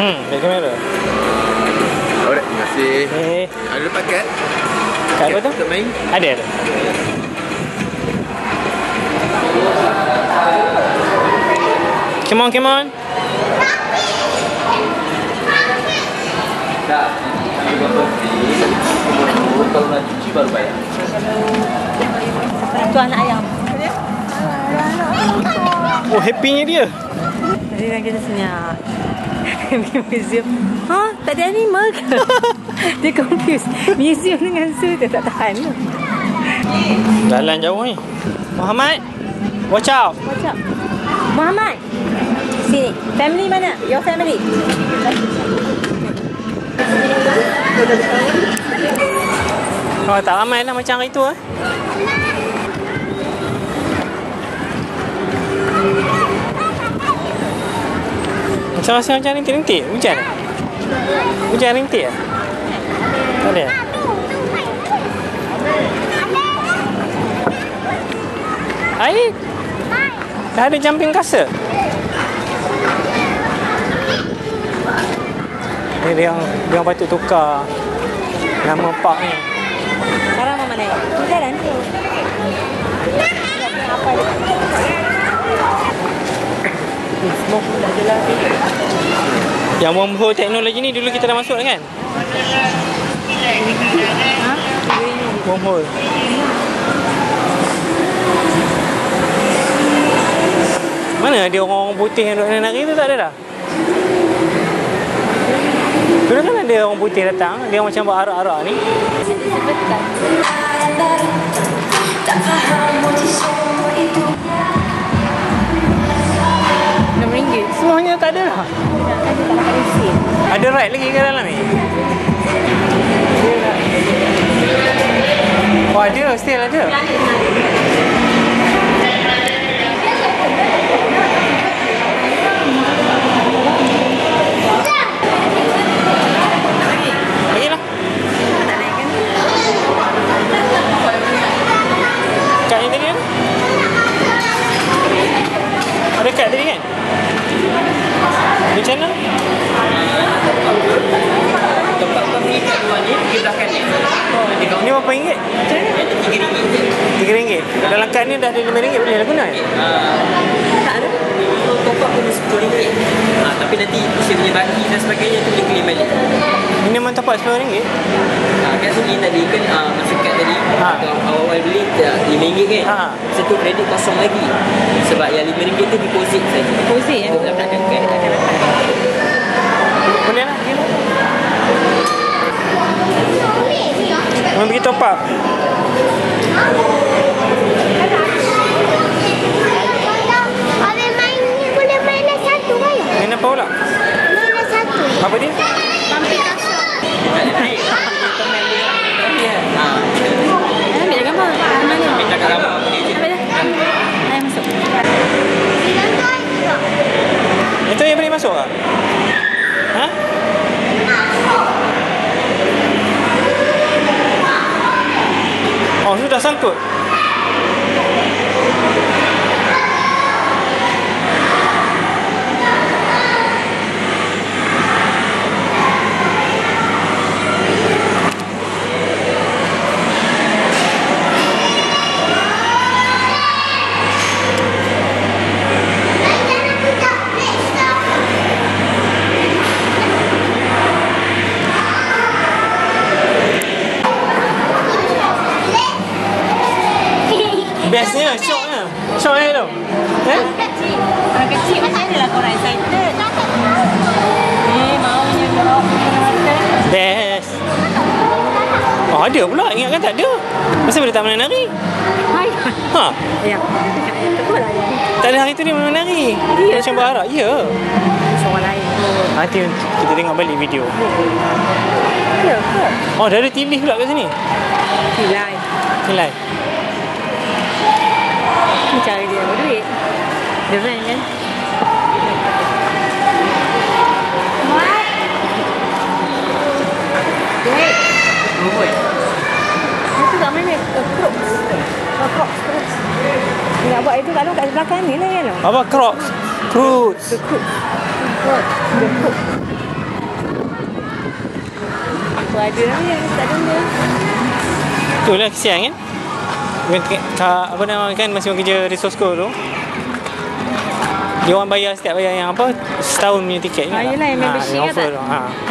Back kamera. Alright, terima kasih. Ada paket? Kat apa tu? Untuk main? Ada. Come on, come on. Tak. Kalau nak cuci baru bayar. Itu anak ayam. Oh, happy-nya dia. Tadi kan kita senyap. Pergi museum. Ha? Tak ada animal ke? Dia confused. Museum dengan zoo dia tak tahan. Jalan jauh ni. Muhammad, watch out. Watch out. Muhammad. Sini. Family mana? Your family. Oh, tak ramai lah macam hari tu Macam rasa macam rintik-rintik. Hujan? Hujan rintik lah? Tak ada? Air? Dah ada jumping castle? Ni dia yang patut tukar nama park ni. Sekarang mama naik. Jalan. Apa dia? Semua pun dah jelas. Yang wormhole teknologi ni dulu kita dah masuk kan? Ha? Wormhole. Mana ada orang putih yang duduk nari tu, tak ada dah? Dulu kan ada orang putih datang, dia macam buat arak-arak ni. RM6. Semuanya tak ada lah. Ada ride lagi ke dalam ni? Oh, ada, still ada. Bagilah. Kad yang tadi kan? Ada kad tadi kan? Macam mana? Tempat kami kat luar ni, pergi belakang ni. Ni berapa ringgit? RM3. Dalam kad ni dah ada RM5 boleh lah guna kan? Tak ada. Top-up pun RM10. Tapi nanti usia punya baki dan sebagainya tu boleh claim balik. Minimum top up RM10? Kan beli tadi kan masa kad tadi awal-awal beli RM5 kan. Satu kredit kosong lagi. Sebab yang RM5 tu deposit saja. Deposit ya? Kita belakang kredit akan datang. Boleh lah, pergi lah. Mau pergi top up? Main apa pula? Apa dia? Pampir kasar. Naik. Ambil gambar. Mana? Minta kat gambar boleh je. Ambil dah. Ayo masuk. Itu yang boleh masuk tak? Ha? Oh, sudah sangkut. Bestnya, syoknya. Syoknya tu. Orang kecil macam mana lah korang excited? Maunya korang Best. Oh, ada pula. Ingatkan tak ada. Masa bila tak pernah nari? hai. Ha? Ya. Betul lah ya. Tak ada hari tu dia memang nari. Ya. Macam berharap. Ya. Orang lain. Nanti kita tengok balik video. Ya ke? Oh, dah ada TV pula kat sini. Silai. Nilai. Ni cara dia dapat duit. Dia rent kan? Wait. Itu kat mana? Crocs. Crocs. Dia nak buat itu kat belakang ni lah kan? Apa? Crocs. Cruise. Crocs. Jemput. Aku ada nama yang tak ada. Itulah kesian kan. Apa nama kan masa kerja Resource School tu, dia orang bayar setiap bayar yang apa setahun punya tiket ni. Yelah yang membership kan tak?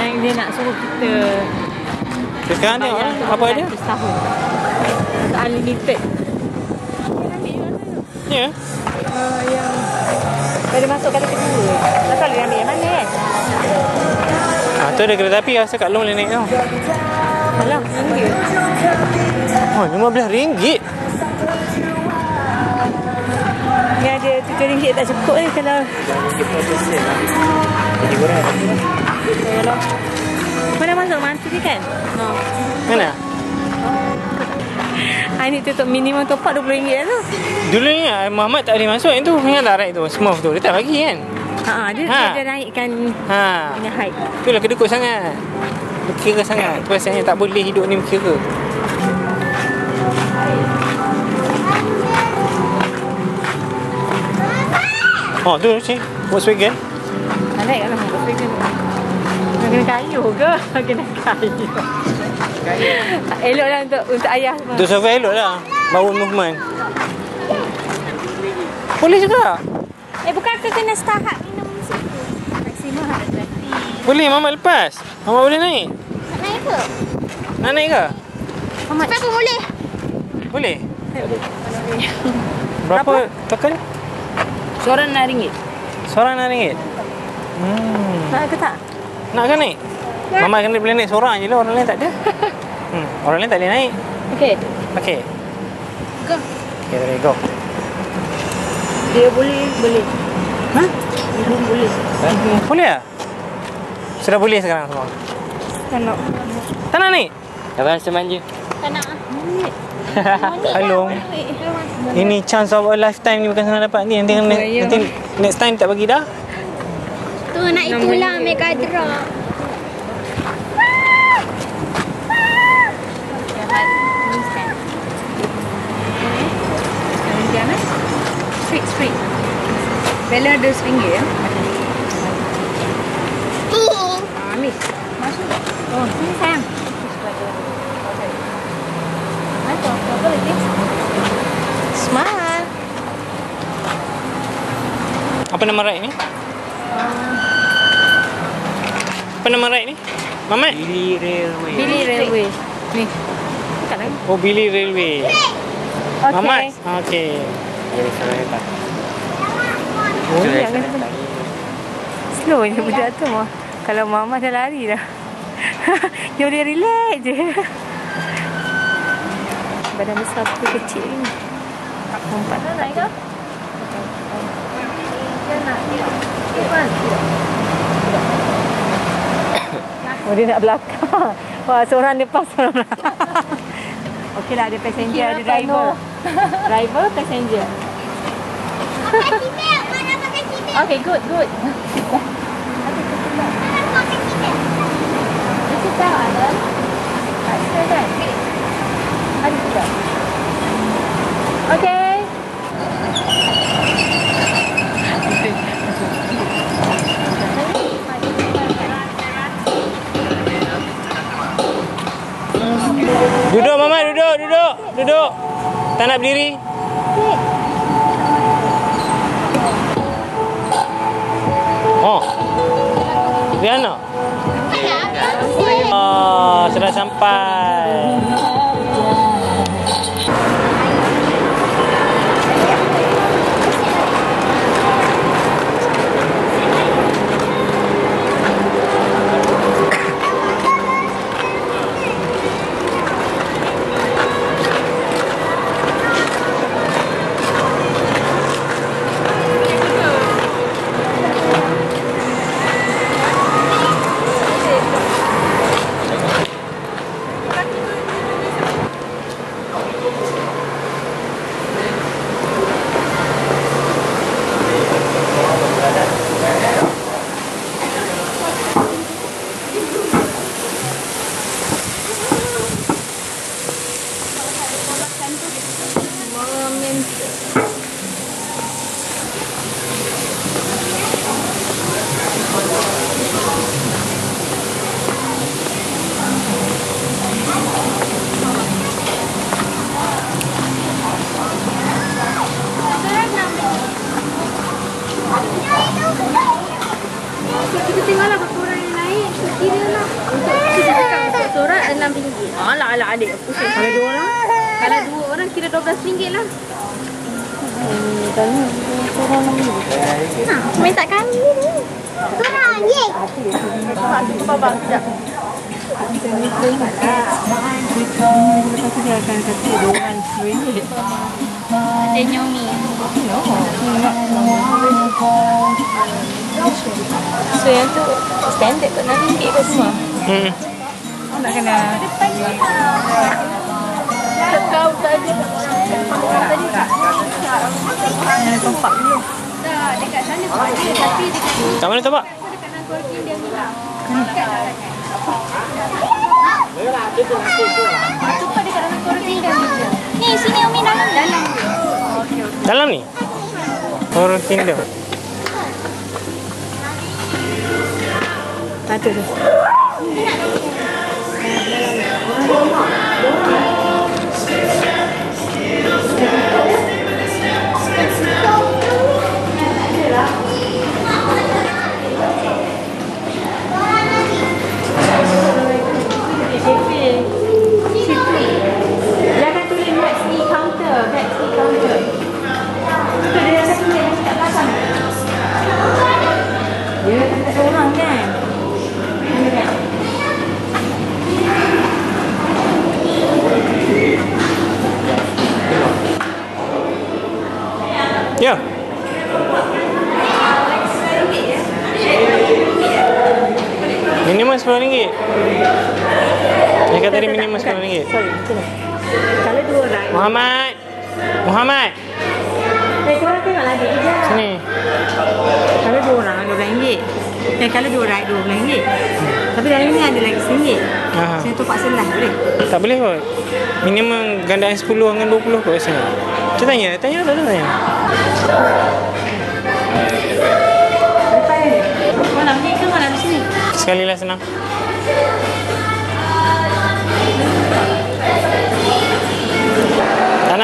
Yang dia nak suruh kita sekarang tengok lah apa ada. Setahun. Untuk unlimited. Ya. Yang pada masuk kali kedua. Tak tahu dia ambil yang mana kan? Tu ada kereta api rasa kat long boleh naik tau. Alah, RM5. Oh, RM15. Ni ada RM7 tak cukup ni kalau Jadi kurang. yalah. Mana masuk mantu ni kan? No. Mana? Ni tutup minimum top up RM20 lah tu. Dulu ni Muhammad tak boleh masuk yang tu. Ingat tak ride tu? Smurf tu. Dia tak bagi kan? Dia naikkan punya height. Itulah kedekut sangat. Berkira sangat. Tu rasanya tak boleh hidup ni berkira. Oh tu cik Volkswagen. Naik kat dalam Volkswagen. Kena kayu ke? Kena kayu. Elok lah untuk ayah semua. Untuk survey elok lah. Bangun movement. Boleh juga. Bukan ke kena start minum situ? Maksimum harga gratis. Boleh Mama lepas. Mama boleh naik. Nak naik ke? Nak naik ke? Sampai pun boleh. Boleh. Berapa token? Seorang RM6. Seorang RM6. Nak ke tak? Nak ke naik? Mama kena boleh naik seorang je lah. Orang lain tak ada. Orang lain tak boleh naik. Okey. Okay. Go. Okay, go. Dia boleh. Ha? Dia boleh. Boleh lah? Sudah boleh sekarang semua? Tak nak. Tak nak naik? Apa rasa manja? Tak nak. Halong. Ini chance of a lifetime ni bukan senang dapat ni. Nanti next time tak bagi dah. Tu nak itulah Mega Drop. Street. Bella ada RM1 ya. Amis. Masuk. Oh, sini sayang. Apa lagi? Smile. Apa nama ride ni? Apa nama ride ni? Mamat? Billy Railway. Billy Railway. Ni. Bukan lagi. Oh, Billy Railway. Okay. Mamat? Okay. Jadi kalau hebat. Oh, jangan slow je budak tu mah. Kalau mama dah lari dah. Dia boleh relax je. Badan besar tu kecil ni. Lompat nak naik ke? Oh, dia nak belakang. Wah, seorang depan, seorang belakang. Okey lah, ada passenger, ada driver. Driver, passenger. Pakai seatbelt. Mana pakai seatbelt? Okay, good. Mana pakai seatbelt? Dia seatbelt ada. Tak ada kan? Ada juga. Okay. Duduk Mama, duduk. Tak nak berdiri. Oh. Diana. Oh, sudah sampai. Kita tengoklah berapa orang yang naik. Kira lah. Kita cakap untuk seorang RM6. Alah adik. Pusing. Kalau 2 orang? Kalau 2 orang kira RM12 lah. Nah, minta kami ni. Seorang, ye. Aku babang sekejap. Lepas tu dia akan kata 2 orang RM10. Ada nyomi. So yang tu standard pun RM6 kat semua. Nak kena Kau saja. yang kompak dulu. Dah dekat sana pun ada tapi dekat Kat mana tu, Pak? dekat Nangkorkin dia minta. Itu pun dekat Nangkorkin dia minta. Ni sini Umi dalam. Dalam ni? Horror Kingdom. Satu tu. Jangan tulis Maxi counter. Tu dia akan tulis kat belakang. Dia tak ada orang kan? Ya. Minimum RM10. Dia kata tadi minimum RM10. Sorry, betul. Kalau 2 orang. Muhammad. Korang tengoklah dia je. Sini. Kalau 2 orang RM12. Kalau 2 orang RM12. Tapi dalam ni ada lagi RM1. Aha. Saya tu paksa lah, boleh? Tak boleh kot. Minimum gandaan 10 dengan 20 kot rasanya. Kita tanya tak ada tanya. Lepas ni. Malam ni ke malam sini? Sekali lah senang.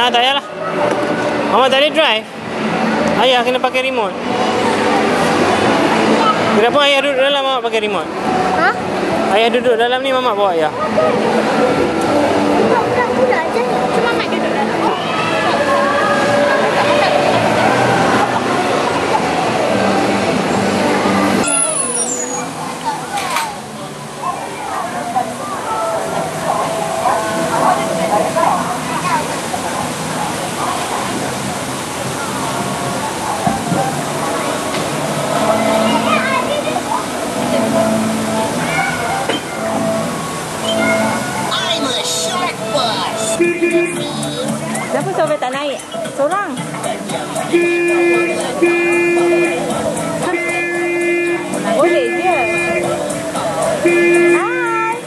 Tak payahlah. Mama tak boleh drive. Ayah kena pakai remote. Kenapa ayah duduk dalam, Mama pakai remote? Ha? Ayah duduk dalam ni, Mama bawa ayah. Budak-budak je. Cuma Mak duduk dalam. Kenapa sampai tak naik? Seorang. Boleh je. Hai.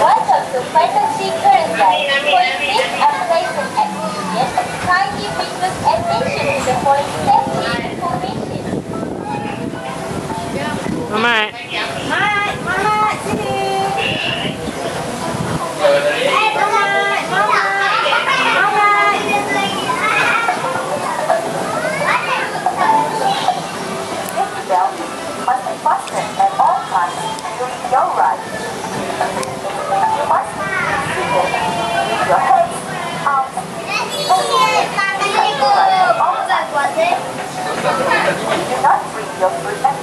Welcome to Fantasy Current Guide. For safe and pleasant experience, kindly witness attention to the following safety information. Mama. Mamat, sini. Mamat. Seatbelt must be fastened at all times during your ride. You must be seated with your heads, arms, shoulders, and ride off. Do not bring your food and